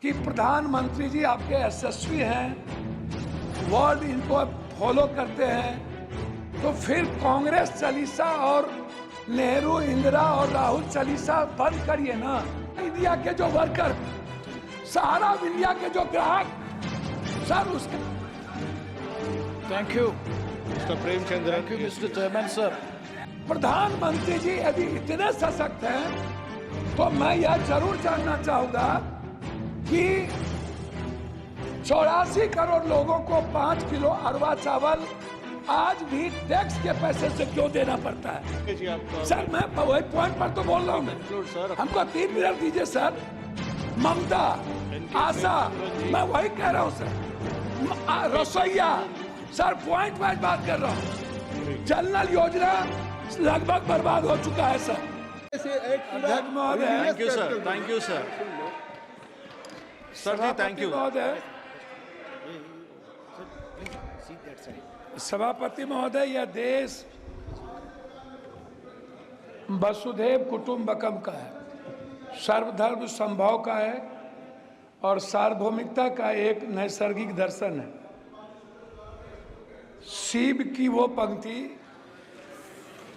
कि प्रधानमंत्री जी आपके यशस्वी हैं, वर्ल्ड इनको फॉलो करते हैं, तो फिर कांग्रेस चालीसा और नेहरू इंदिरा और राहुल चालीसा बंद करिए ना। इंडिया के जो वर्कर, सहारा इंडिया के जो ग्राहक, सर उसके thank you mister Premchandra. Thank you mister chairman sir. प्रधानमंत्री जी यदि इतने सशक्त हैं तो मैं यह जरूर जानना चाहूंगा कि 84 करोड़ लोगों को 5 किलो अरवा चावल आज भी टैक्स के पैसे से क्यों देना पड़ता है? जी आपका सर मैं वही पॉइंट पर तो बोल रहा हूँ मैं। सर हमको 3 मिनट दीजिए सर। ममता, आशा, मैं वही कह रहा हूँ सर। रसोईया, सर पॉइंट वाइज बात कर रहा हूँ। जल नल योजना लगभग बर्बाद हो चुका है सर। अध्यक्ष महोदय, thank you sir. Thank you sir. Sir ji thank you. सभापति महोदय, यह देश वसुधैव कुटुंबकम का है, सर्वधर्म संभव का है और सार्वभौमिकता का एक नैसर्गिक दर्शन है। शिव की वो पंक्ति,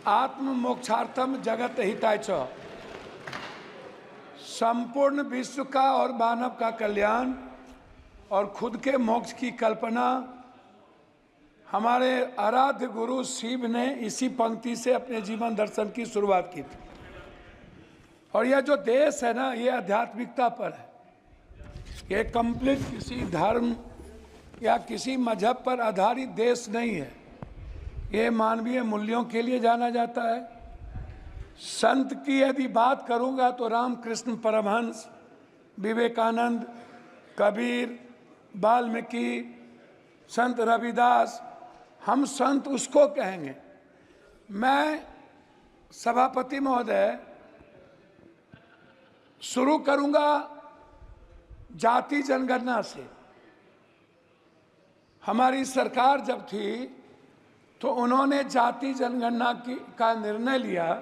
आत्म मोक्षार्थम जगत हिताय च, संपूर्ण विश्व का और मानव का कल्याण और खुद के मोक्ष की कल्पना हमारे आराध्य गुरु शिव ने इसी पंक्ति से अपने जीवन दर्शन की शुरुआत की थी। और यह जो देश है ना, ये आध्यात्मिकता पर है। ये कंप्लीट किसी धर्म या किसी मजहब पर आधारित देश नहीं है। ये मानवीय मूल्यों के लिए जाना जाता है। संत की यदि बात करूंगा तो रामकृष्ण परमहंस, विवेकानंद, कबीर, वाल्मीकि, संत रविदास, हम संत उसको कहेंगे। मैं सभापति महोदय शुरू करूंगा जाति जनगणना से। हमारी सरकार जब थी तो उन्होंने जाति जनगणना का निर्णय लिया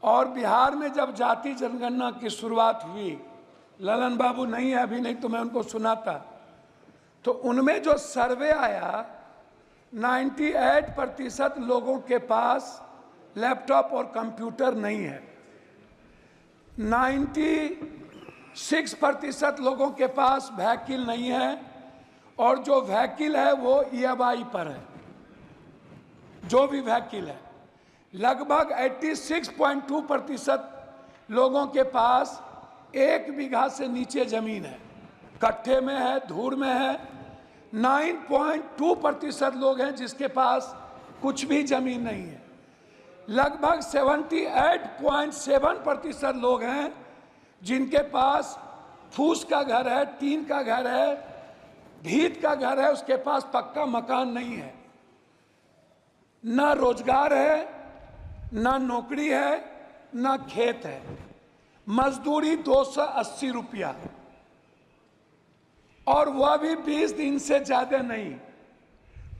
और बिहार में जब जाति जनगणना की शुरुआत हुई, ललन बाबू नहीं है अभी, नहीं तो मैं उनको सुनाता, तो उनमें जो सर्वे आया 98% लोगों के पास लैपटॉप और कंप्यूटर नहीं है। 96% लोगों के पास व्हीकल नहीं है और जो व्हीकल है वो EMI पर है। जो भी व्हीकल है, लगभग 86.2% लोगों के पास 1 बीघा से नीचे जमीन है, कट्ठे में है, धूर में है। 9.2% लोग हैं जिसके पास कुछ भी जमीन नहीं है। लगभग 78.7% लोग हैं जिनके पास फूस का घर है, टीन का घर है, भीत का घर है, उसके पास पक्का मकान नहीं है। ना रोजगार है, ना नौकरी है, ना खेत है। मजदूरी 280 रुपया, और वह भी 20 दिन से ज्यादा नहीं।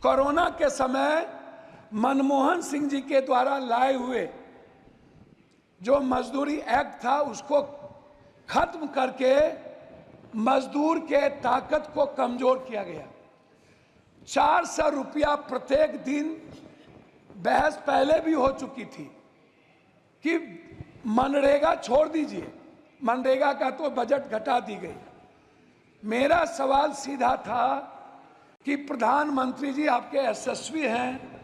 कोरोना के समय मनमोहन सिंह जी के द्वारा लाए हुए जो मजदूरी एक्ट था उसको खत्म करके मजदूर के ताकत को कमजोर किया गया। 400 रुपया प्रत्येक दिन। बहस पहले भी हो चुकी थी कि मनरेगा छोड़ दीजिए, मनरेगा का तो बजट घटा दी गई। मेरा सवाल सीधा था कि प्रधानमंत्री जी आपके यशस्वी हैं,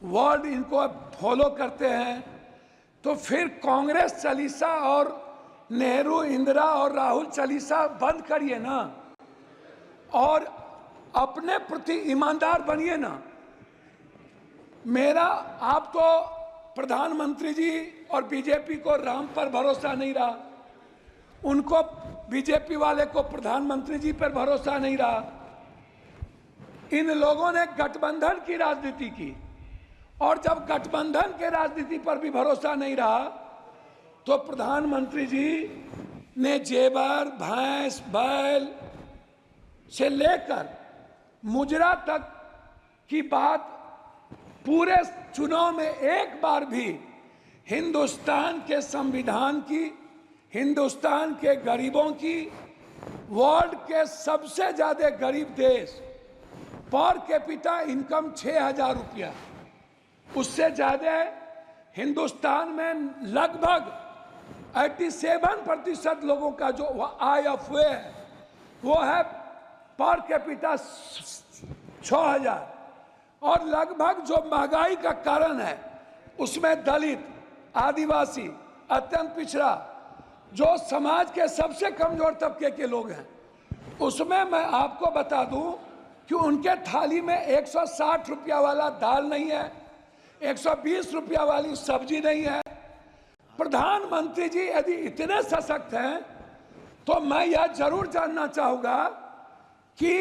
वर्ल्ड इनको फॉलो करते हैं, तो फिर कांग्रेस चालीसा और नेहरू इंदिरा और राहुल चालीसा बंद करिए ना और अपने प्रति ईमानदार बनिए ना। मेरा, आप तो प्रधानमंत्री जी और बीजेपी को राम पर भरोसा नहीं रहा, उनको बीजेपी वाले को प्रधानमंत्री जी पर भरोसा नहीं रहा। इन लोगों ने गठबंधन की राजनीति की और जब गठबंधन के राजनीति पर भी भरोसा नहीं रहा तो प्रधानमंत्री जी ने जेवर, भैंस, बैल से लेकर मुजरा तक की बात, पूरे चुनाव में एक बार भी हिंदुस्तान के संविधान की, हिंदुस्तान के गरीबों की, वर्ल्ड के सबसे ज्यादा गरीब देश, पर कैपिटा इनकम 6,000 रुपया, उससे ज्यादा हिंदुस्तान में लगभग 87% लोगों का जो IFA है वो है पर कैपिटा 6,000। और लगभग जो महंगाई का कारण है उसमें दलित, आदिवासी, अत्यंत पिछड़ा, जो समाज के सबसे कमजोर तबके के लोग हैं, उसमें मैं आपको बता दूं कि उनके थाली में 160 रुपया वाला दाल नहीं है, 120 रुपया वाली सब्जी नहीं है। प्रधानमंत्री जी यदि इतने सशक्त हैं तो मैं यह जरूर जानना चाहूंगा कि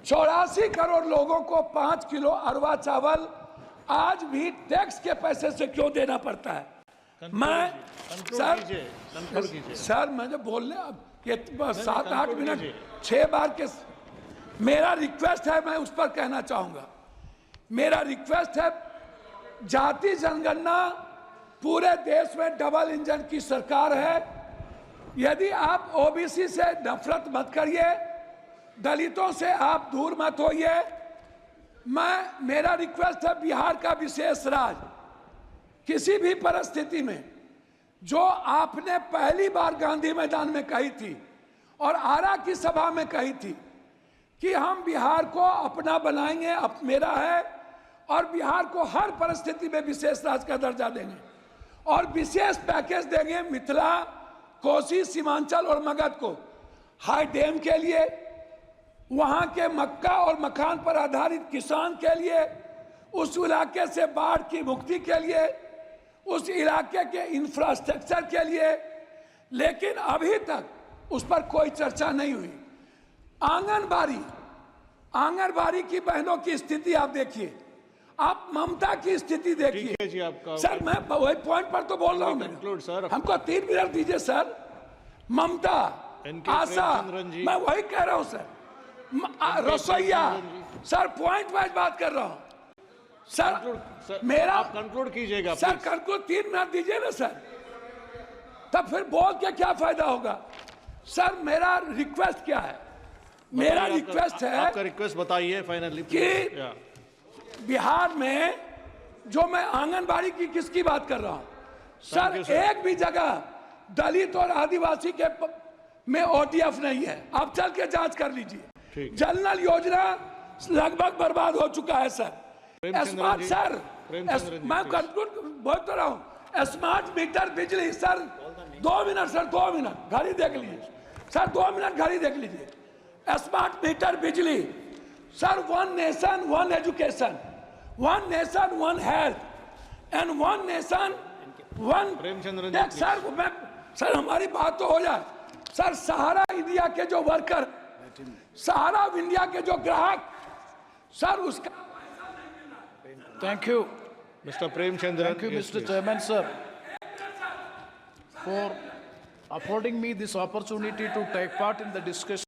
84 करोड़ लोगों को 5 किलो अरवा चावल आज भी टैक्स के पैसे से क्यों देना पड़ता है? मैं सर मुझे बोलने अब 7-8 मिनट 6 बार के मेरा रिक्वेस्ट है, मैं उस पर कहना चाहूंगा। मेरा रिक्वेस्ट है, जाति जनगणना पूरे देश में डबल इंजन की सरकार है। यदि आप ओबीसी से नफरत मत करिए, दलितों से आप दूर मत होइए। मेरा रिक्वेस्ट है, बिहार का विशेष राज किसी भी परिस्थिति में, जो आपने पहली बार गांधी मैदान में कही थी और आरा की सभा में कही थी कि हम बिहार को अपना बनाएंगे, मेरा है, और बिहार को हर परिस्थिति में विशेष राज का दर्जा देंगे और विशेष पैकेज देंगे मिथिला, कोसी, सीमांचल और मगध को हाई डैम के लिए, वहां के मक्का और मखान पर आधारित किसान के लिए, उस इलाके से बाढ़ की मुक्ति के लिए, उस इलाके के इंफ्रास्ट्रक्चर के लिए। लेकिन अभी तक उस पर कोई चर्चा नहीं हुई। आंगनबाड़ी की बहनों की स्थिति आप देखिए, आप ममता की स्थिति देखिए। जी आपका सर मैं वही पॉइंट पर तो बोल रहा हूँ, सर। हमको 3 मिनट दीजिए सर। ममता, आशा, मैं वही कह रहा हूँ सर। रसोईया, सर पॉइंट वाइज बात कर रहा हूँ सर। मेरा आप कंक्लूड कीजिएगा सर, कंक्लूड 3 मिनट दीजिए ना सर, तब फिर बोल के क्या फायदा होगा? सर मेरा रिक्वेस्ट क्या है? मेरा रिक्वेस्ट है, आपका रिक्वेस्ट बताइए फाइनली कि बिहार में जो मैं आंगनबाड़ी की किसकी बात कर रहा हूं सर, एक भी जगह दलित और आदिवासी के में OTF नहीं है। आप चल के जांच कर लीजिए। जनरल योजना लगभग बर्बाद हो चुका है सर। स्मार्ट सर, मैं कंक्लूड बोल तो रहा हूं, स्मार्ट मीटर बिजली सर, 2 मिनट सर, 2 मिनट घड़ी देख लीजिए सर, 2 मिनट घड़ी देख लीजिए। स्मार्ट मीटर बिजली sir, 1 nation 1 education, 1 nation 1 health and 1 nation 1 tax. Sir हमारी बात तो हो जाए सर। सहारा इंडिया के जो वर्कर, सहारा इंडिया के जो ग्राहक सर, उसका Thank you. Mr. Premchandran. Thank you, Mr. Chairman, sir, for affording me this opportunity to take part in the discussion.